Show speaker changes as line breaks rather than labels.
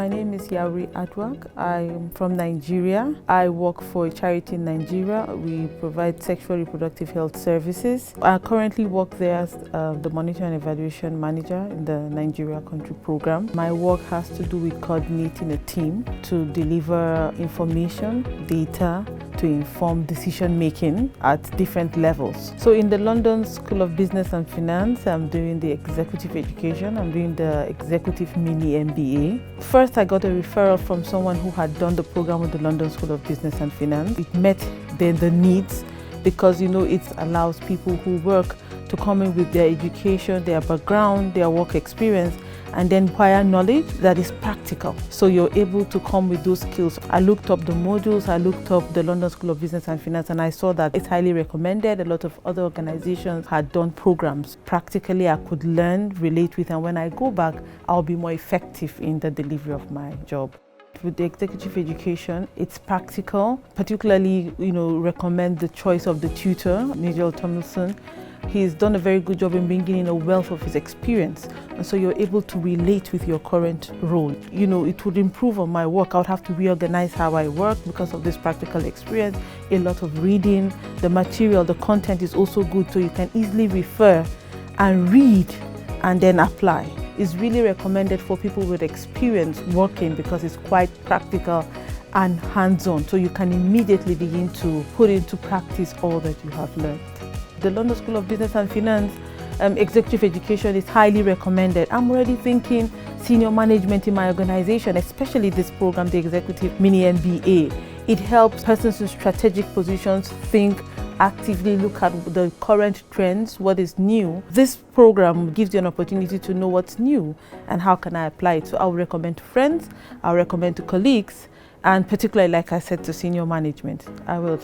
My name is Yauri Aduak. I'm from Nigeria. I work for a charity in Nigeria. We provide sexual reproductive health services. I currently work there as the Monitor and Evaluation Manager in the Nigeria Country Program. My work has to do with coordinating a team to deliver information, data, to inform decision making at different levels. So in the London School of Business and Finance, I'm doing the executive education. I'm doing the executive miniMBA. First, I got a referral from someone who had done the program with the London School of Business and Finance. It met the needs because, it allows people who work to come in with their education, their background, their work experience, and then acquire knowledge that is practical. So you're able to come with those skills. I looked up the modules, I looked up the London School of Business and Finance, and I saw that it's highly recommended. A lot of other organizations had done programs. Practically, I could learn, relate with, and when I go back, I'll be more effective in the delivery of my job. With the executive education, it's practical, particularly, recommend the choice of the tutor, Nigel Tomlinson. He's done a very good job in bringing in a wealth of his experience, and so you're able to relate with your current role. It would improve on my work. I would have to reorganize how I work because of this practical experience, a lot of reading. The material, the content is also good, so you can easily refer and read and then apply. It's really recommended for people with experience working because it's quite practical and hands-on, so you can immediately begin to put into practice all that you have learned. The London School of Business and Finance executive education is highly recommended. I'm already thinking senior management in my organization, especially this program, the executive miniMBA. It helps persons in strategic positions think, actively look at the current trends, what is new. This program gives you an opportunity to know what's new and how can I apply it. So I'll recommend to friends, I'll recommend to colleagues, and particularly, like I said, to senior management. I will.